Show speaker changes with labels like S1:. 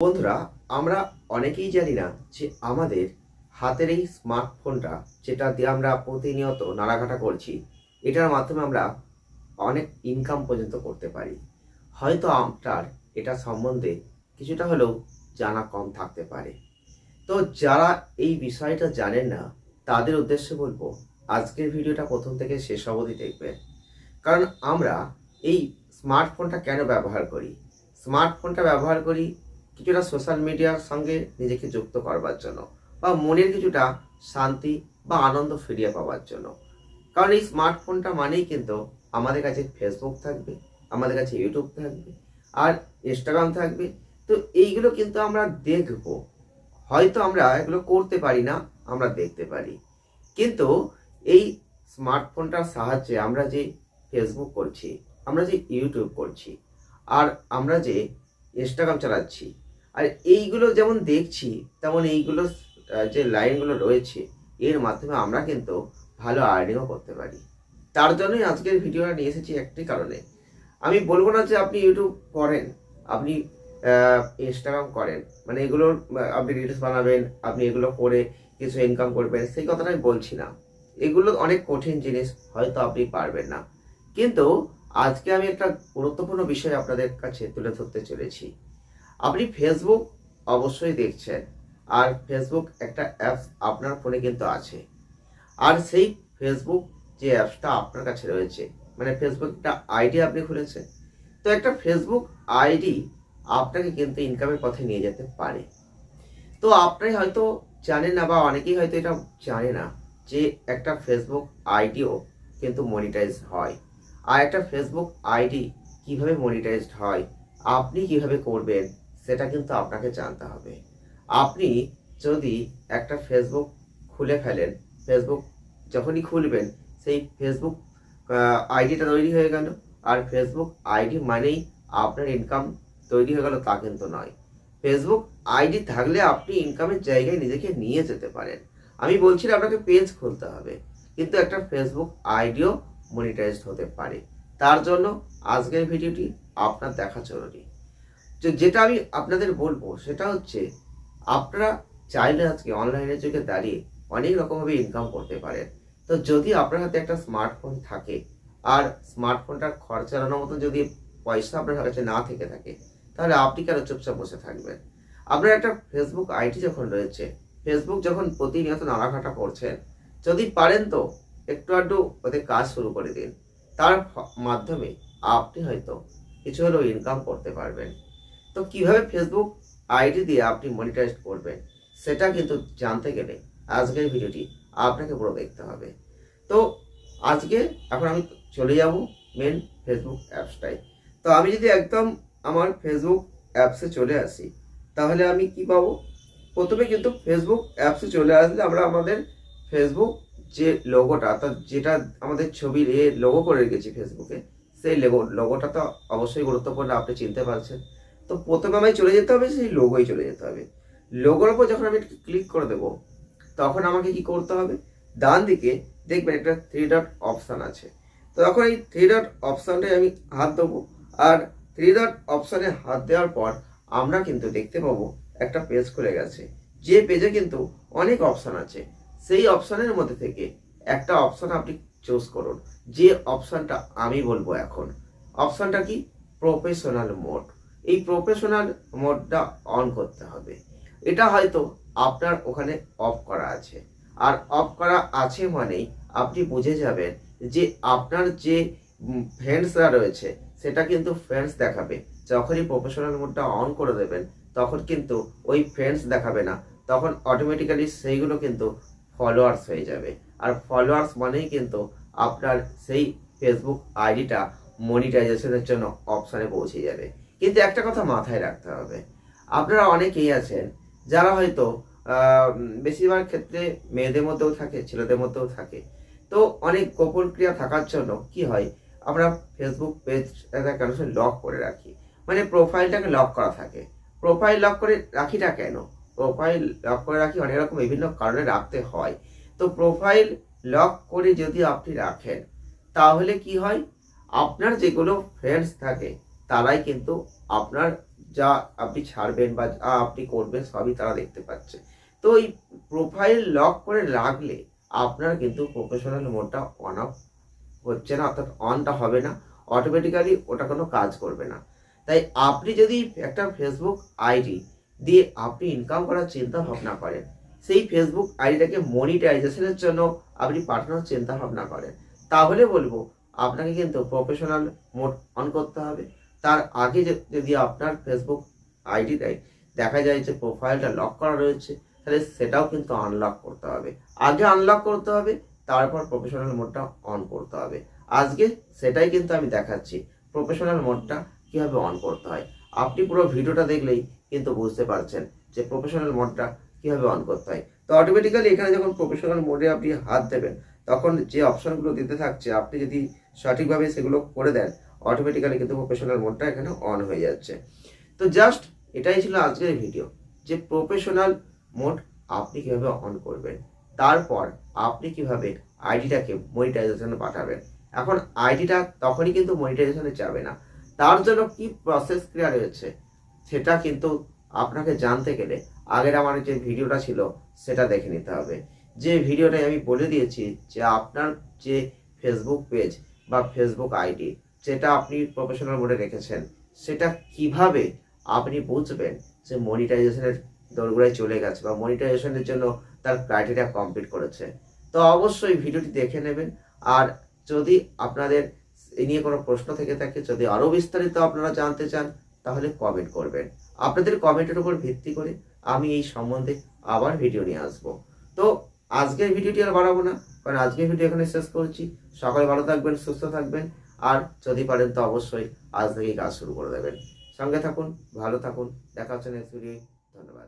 S1: বন্ধুরা, আমরা অনেকেই জানি না যে আমাদের হাতের এই স্মার্টফোনটা, যেটা দিয়ে আমরা প্রতিনিয়ত নাড়াঘাটা করছি, এটার মাধ্যমে আমরা অনেক ইনকাম পর্যন্ত করতে পারি। হয়তো আপনার এটা সম্বন্ধে কিছুটা হলেও জানা কম থাকতে পারে। তো যারা এই বিষয়টা জানেন না, তাদের উদ্দেশ্যে বলবো আজকের ভিডিওটা প্রথম থেকে শেষ অবধি দেখবেন। কারণ আমরা এই স্মার্টফোনটা কেন ব্যবহার করি? স্মার্টফোনটা ব্যবহার করি কিছুটা সোশ্যাল মিডিয়ার সঙ্গে নিজেকে যুক্ত করবার জন্য, বা মনের কিছুটা শান্তি বা আনন্দ ফিরিয়ে পাওয়ার জন্য। কারণ এই স্মার্টফোনটা মানেই কিন্তু আমাদের কাছে ফেসবুক থাকবে, আমাদের কাছে ইউটিউব থাকবে, আর ইনস্টাগ্রাম থাকবে। তো এইগুলো কিন্তু আমরা দেখব, হয়তো আমরা এগুলো করতে পারি না, আমরা দেখতে পারি। কিন্তু এই স্মার্টফোনটার সাহায্যে আমরা যে ফেসবুক করছি, আমরা যে ইউটিউব করছি, আর আমরা যে ইনস্টাগ্রাম চালাচ্ছি, আর এইগুলো যেমন দেখছি, তেমন এইগুলো যে লাইনগুলো রয়েছে, এর মাধ্যমে আমরা কিন্তু ভালো আর্নিংও করতে পারি। তার জন্যই আজকের ভিডিওটা নিয়ে এসেছি একটি কারণে। আমি বলবো না যে আপনি ইউটিউব করেন, আপনি ইনস্টাগ্রাম করেন, মানে এগুলোর আপনি রিলস বানাবেন, আপনি এগুলো করে কিছু ইনকাম করবেন, সেই কথাটা আমি বলছি না। এগুলো অনেক কঠিন জিনিস, হয়তো আপনি পারবেন না। কিন্তু আজকে আমি একটা গুরুত্বপূর্ণ বিষয় আপনাদের কাছে তুলে ধরতে চলেছি। আপনি ফেসবুক অবশ্যই দেখছেন, আর ফেসবুক একটা অ্যাপস আপনার ফোনে কিন্তু আছে। আর সেই ফেসবুক যে অ্যাপসটা আপনার কাছে রয়েছে, মানে ফেসবুক একটা আইডি আপনি খুলেছেন, তো একটা ফেসবুক আইডি আপনাকে কিন্তু ইনকামের পথে নিয়ে যেতে পারে। তো আপনি হয়তো জানেন না, বা অনেকেই হয়তো এটা জানে না, যে একটা ফেসবুক আইডিও কিন্তু মনিটাইজ হয়। আর একটা ফেসবুক আইডি কিভাবে মনিটাইজড হয়, আপনি কিভাবে করবেন, সেটা কিন্তু আপনাকে জানতে হবে। আপনি যদি একটা ফেসবুক খুলে ফেলেন, ফেসবুক যখনই খুলবেন, সেই ফেসবুক আইডিটা তৈরি হয়ে গেল। আর ফেসবুক আইডি মানেই আপনার ইনকাম তৈরি হয়ে গেল, তা কিন্তু নয়। ফেসবুক আইডি থাকলে আপনি ইনকামের জায়গায় নিজেকে নিয়ে যেতে পারেন। আমি বলছি না আপনাকে পেজ খুলতে হবে, কিন্তু একটা ফেসবুক আইডিও মনিটাইজড হতে পারে। তার জন্য আজকের ভিডিওটি আপনার দেখা জরুরি। যেটা আমি আপনাদের বলবো সেটা হচ্ছে, আপনারা চাইলে আজকে অনলাইনের যুগে দাঁড়িয়ে অনেক রকমভাবে ইনকাম করতে পারেন। তো যদি আপনার হাতে একটা স্মার্টফোন থাকে, আর স্মার্টফোনটার খরচ চালানোর মতো যদি পয়সা আপনার কাছে না থেকে থাকে, তাহলে আপনি কেন চুপচাপ বসে থাকবেন? আপনার একটা ফেসবুক আইডি যখন রয়েছে, ফেসবুক যখন প্রতিনিয়ত নাড়াঘাটা করছেন, যদি পারেন তো একটু আধটু ওদের কাজ শুরু করে দিন। তার মাধ্যমে আপনি হয়তো কিছু হলেও ইনকাম করতে পারবেন। তো কিভাবে ফেসবুক আইডি দিয়ে আপনি মনিটাইজ করবেন, সেটা কিন্তু জানতে গেলে আজকের ভিডিওটি আপনাকে পুরো দেখতে হবে। তো আজকে এখন আমি চলে যাব মেন ফেসবুক অ্যাপসটাই। তো আমি যদি একদম আমার ফেসবুক অ্যাপসে চলে আসি, তাহলে আমি কি পাবো? প্রথমে কিন্তু ফেসবুক অ্যাপসে চলে আসলে আমরা আমাদের ফেসবুক যে লোগোটা, অর্থাৎ যেটা আমাদের ছবির লোগো করে রেখেছি ফেসবুকে, সেই লোগোটা তো অবশ্যই গুরুত্বপূর্ণ, আপনি চিনতে পারছেন। তো প্রথমে আমায় চলে যেতে হবে, সেই লোগোয় চলে যেতে হবে। লোগোর উপর যখন আমি ক্লিক করে দেবো, তখন আমাকে কি করতে হবে? ডান দিকে দেখবেন একটা 3 ডট অপশান আছে। তো তখন এই 3 ডট অপশানটায় আমি হাত দেবো। আর 3 ডট অপশানে হাত দেওয়ার পর আমরা কিন্তু দেখতে পাবো একটা পেজ খুলে গেছে, যে পেজে কিন্তু অনেক অপশান আছে। সেই অপশানের মধ্যে থেকে একটা অপশান আপনি চুজ করুন, যে অপশানটা আমি বলবো এখন। অপশানটা কি? Professional mode. এই প্রফেশনাল মোডটা অন করতে হবে। এটা হয়তো আপনার ওখানে অফ করা আছে, আর অফ করা আছে মানেই আপনি বুঝে যাবেন যে আপনার যে ফ্রেন্ডসরা রয়েছে, সেটা কিন্তু ফ্রেন্ডস দেখাবে। যখনই প্রফেশনাল মোডটা অন করে দেবেন, তখন কিন্তু ওই ফ্রেন্ডস দেখাবে না, তখন অটোমেটিক্যালি সেইগুলো কিন্তু ফলোয়ার্স হয়ে যাবে। আর ফলোয়ার্স মানেই কিন্তু আপনার সেই ফেসবুক আইডিটা মনিটাইজেশনের জন্য অপশানে পৌঁছে যাবে। কিন্তু একটা কথা মাথায় রাখতে হবে, আপনারা অনেকেই আছেন যারা হয়তো বেশিরভাগ ক্ষেত্রে মেয়েদের মধ্যেও থাকে, ছেলেদের মধ্যেও থাকে। তো অনেক গোপন ক্রিয়া থাকার জন্য কি হয়, আমরা ফেসবুক পেজ কেন লক করে রাখি, মানে প্রোফাইলটাকে লক করা থাকে। প্রোফাইল লক করে রাখিটা কেন? প্রোফাইল লক করে রাখি অনেক রকম বিভিন্ন কারণে রাখতে হয়। তো প্রোফাইল লক করে যদি আপনি রাখেন, তাহলে কি হয়, আপনার যেগুলো ফ্রেন্ডস থাকে তারাই কিন্তু আপনার যা আপনি ছাড়বেন বা যা আপনি করবেন সবই তারা দেখতে পাচ্ছে। তো এই প্রোফাইল লক করে রাখলে আপনার কিন্তু প্রফেশনাল মোডটা অন অফ হচ্ছে না, অর্থাৎ অনটা হবে না, অটোমেটিক্যালি ওটা কোনো কাজ করবে না। তাই আপনি যদি একটা ফেসবুক আইডি দিয়ে আপনি ইনকাম করার চিন্তা ভাবনা করেন, সেই ফেসবুক আইডিটাকে মনিটাইজেশনের জন্য আপনি পাঠানোর চিন্তা ভাবনা করেন, তাহলে বলবো আপনাকে কিন্তু প্রফেশনাল মোড অন করতে হবে। তার আগে যদি আপনার ফেসবুক আইডিটাই দেখা যায় যে প্রোফাইলটা লক করা রয়েছে, তাহলে সেটাও কিন্তু আনলক করতে হবে। আগে আনলক করতে হবে, তারপর প্রফেশনাল মোডটা অন করতে হবে। আজকে সেটাই কিন্তু আমি দেখাচ্ছি, প্রফেশনাল মোডটা কীভাবে অন করতে হয়। আপনি পুরো ভিডিওটা দেখলেই কিন্তু বুঝতে পারছেন যে প্রফেশনাল মোডটা কীভাবে অন করতে হয়। তো অটোমেটিক্যালি এখানে যখন প্রফেশনাল মোডে আপনি হাত দেবেন, তখন যে অপশনগুলো দিতে থাকছে আপনি যদি সঠিকভাবে সেগুলো করে দেন, অটোমেটিক্যালি কিন্তু প্রফেশনাল মোডটা এখানে অন হয়ে যাচ্ছে। তো জাস্ট এটাই ছিল আজকের ভিডিও, যে প্রফেশনাল মোড আপনি কীভাবে অন করবেন, তারপর আপনি কিভাবে আইডিটাকে মনিটাইজেশনে পাঠাবেন। এখন আইডিটা তখনই কিন্তু মনিটাইজেশনে যাবে না, তার জন্য কি প্রসেস ক্রিয়া রয়েছে সেটা কিন্তু আপনাকে জানতে গেলে আগের আমার যে ভিডিওটা ছিল সেটা দেখে নিতে হবে। যে ভিডিওটায় আমি বলে দিয়েছি যে আপনার যে ফেসবুক পেজ বা ফেসবুক আইডি যেটা আপনি প্রফেশনাল মোডে রেখেছেন, সেটা কিভাবে আপনি বুঝবেন যে মনিটাইজেশনের দোরগোড়ায় চলে গেছে বা মনিটাইজেশনের জন্য তার ক্রাইটেরিয়া কমপ্লিট করেছে। তো অবশ্যই ভিডিওটি দেখে নেবেন। আর যদি আপনাদের এ নিয়ে কোনো প্রশ্ন থেকে থাকে, যদি আরও বিস্তারিত আপনারা জানতে চান, তাহলে কমেন্ট করবেন। আপনাদের কমেন্টের উপর ভিত্তি করে আমি এই সম্বন্ধে আবার ভিডিও নিয়ে আসবো। তো আজকের ভিডিওটি আর বাড়াবো না, কারণ আজকের ভিডিও এখানে শেষ করছি। সকালে ভালো থাকবেন, সুস্থ থাকবেন, আর যদি পারেন তো অবশ্যই আজ থেকেই কাজ শুরু করে দেবেন। সঙ্গে থাকুন, ভালো থাকুন, দেখা হচ্ছে নেক্সট ভিডিও। ধন্যবাদ।